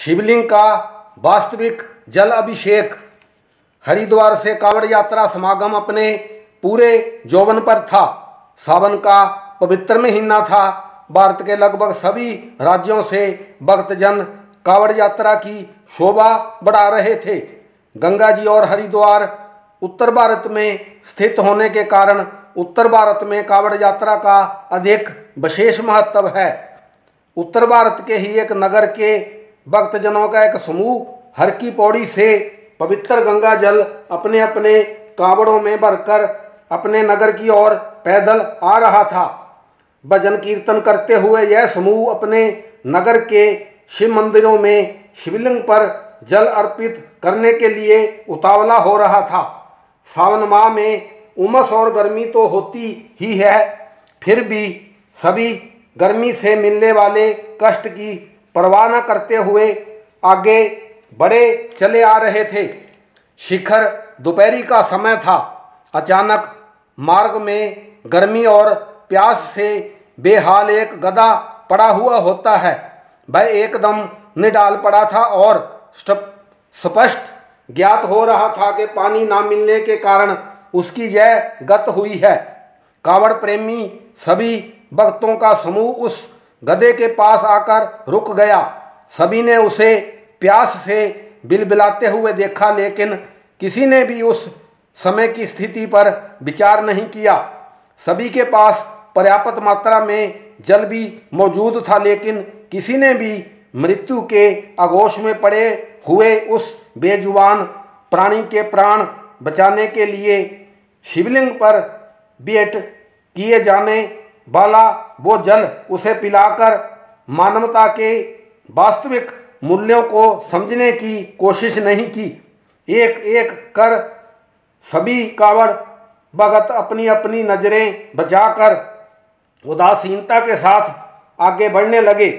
शिवलिंग का वास्तविक जल अभिषेक। हरिद्वार से कांवड़ यात्रा समागम अपने पूरे यौवन पर था। सावन का पवित्र महीना था। भारत के लगभग सभी राज्यों से भक्तजन कांवड़ यात्रा की शोभा बढ़ा रहे थे। गंगा जी और हरिद्वार उत्तर भारत में स्थित होने के कारण उत्तर भारत में कांवड़ यात्रा का अधिक विशेष महत्व है। उत्तर भारत के ही एक नगर के भक्तजनों का एक समूह हर की पौड़ी से पवित्र गंगा जल अपने अपने कांवड़ों में भरकर अपने नगर की ओर पैदल आ रहा था। भजन कीर्तन करते हुए यह समूह अपने नगर के शिव मंदिरों में शिवलिंग पर जल अर्पित करने के लिए उतावला हो रहा था। सावन माह में उमस और गर्मी तो होती ही है, फिर भी सभी गर्मी से मिलने वाले कष्ट की परवाह न करते हुए आगे बढ़े चले आ रहे थे। शिखर दोपहरी का समय था। अचानक मार्ग में गर्मी और प्यास से बेहाल एक गधा पड़ा हुआ होता है। वह एकदम निडाल पड़ा था और स्पष्ट ज्ञात हो रहा था कि पानी ना मिलने के कारण उसकी यह गत हुई है। कांवड़ प्रेमी सभी भक्तों का समूह उस गधे के पास आकर रुक गया। सभी ने उसे प्यास से बिलबिलाते हुए देखा, लेकिन किसी ने भी उस समय की स्थिति पर विचार नहीं किया। सभी के पास पर्याप्त मात्रा में जल भी मौजूद था, लेकिन किसी ने भी मृत्यु के आगोश में पड़े हुए उस बेजुबान प्राणी के प्राण बचाने के लिए शिवलिंग पर भेंट किए जाने वाला वो जल उसे पिलाकर मानवता के वास्तविक मूल्यों को समझने की कोशिश नहीं की। एक एक कर सभी कांवड़ भगत अपनी अपनी नजरें बचाकर उदासीनता के साथ आगे बढ़ने लगे।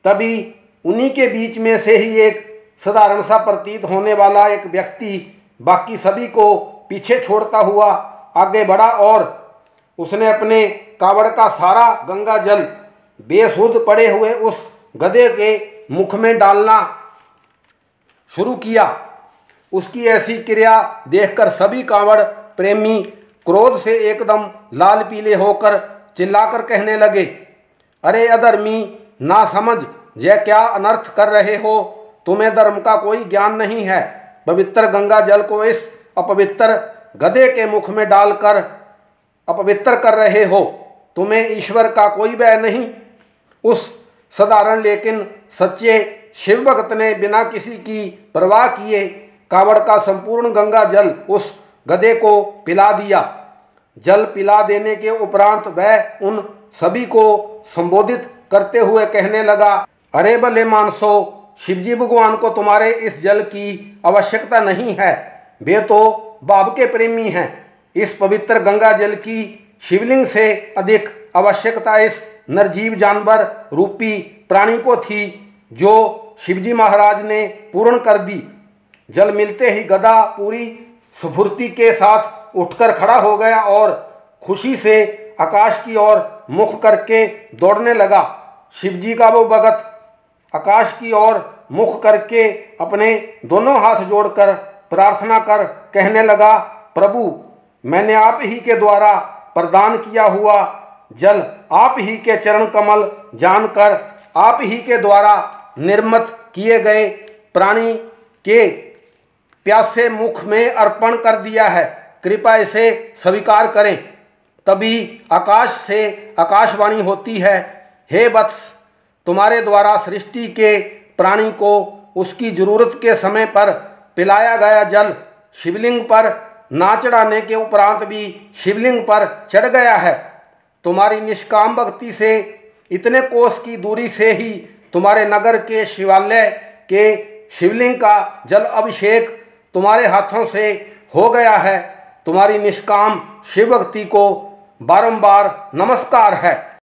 तभी उन्हीं के बीच में से ही एक साधारण सा प्रतीत होने वाला एक व्यक्ति बाकी सभी को पीछे छोड़ता हुआ आगे बढ़ा और उसने अपने कांवड़ का सारा गंगा जल बेसुध पड़े हुए उस गधे के मुख में डालना शुरू किया। उसकी ऐसी क्रिया देखकर सभी कांवड़ प्रेमी क्रोध से एकदम लाल पीले होकर चिल्लाकर कहने लगे, अरे अधर्मी नासमझ, यह क्या अनर्थ कर रहे हो? तुम्हें धर्म का कोई ज्ञान नहीं है। पवित्र गंगा जल को इस अपवित्र गधे के मुख में डालकर अपवित्र कर रहे हो। तुम्हें ईश्वर का कोई भय नहीं। उस साधारण लेकिन सच्चे शिव भक्त ने बिना किसी की परवाह किए कांवड़ का संपूर्ण गंगा जल उस गधे को पिला दिया। जल पिला देने के उपरांत वह उन सभी को संबोधित करते हुए कहने लगा, अरे भले मानसो, शिवजी भगवान को तुम्हारे इस जल की आवश्यकता नहीं है। वे तो बाब के प्रेमी हैं। इस पवित्र गंगा जल की शिवलिंग से अधिक आवश्यकता इस निर्जीव जानवर रूपी प्राणी को थी, जो शिवजी महाराज ने पूर्ण कर दी। जल मिलते ही गधा पूरी स्फूर्ति के साथ उठकर खड़ा हो गया और खुशी से आकाश की ओर मुख करके दौड़ने लगा। शिवजी का वो भगत आकाश की ओर मुख करके अपने दोनों हाथ जोड़कर प्रार्थना कर कहने लगा, प्रभु, मैंने आप ही के द्वारा प्रदान किया हुआ जल आप ही के चरण कमल जानकर आप ही के द्वारा निर्मित किए गए प्राणी के प्यासे मुख में अर्पण कर दिया है। कृपया इसे स्वीकार करें। तभी आकाश से आकाशवाणी होती है, हे वत्स, तुम्हारे द्वारा सृष्टि के प्राणी को उसकी जरूरत के समय पर पिलाया गया जल शिवलिंग पर ना चढ़ाने के उपरांत भी शिवलिंग पर चढ़ गया है। तुम्हारी निष्काम भक्ति से इतने कोस की दूरी से ही तुम्हारे नगर के शिवालय के शिवलिंग का जल अभिषेक तुम्हारे हाथों से हो गया है। तुम्हारी निष्काम शिव भक्ति को बारंबार नमस्कार है।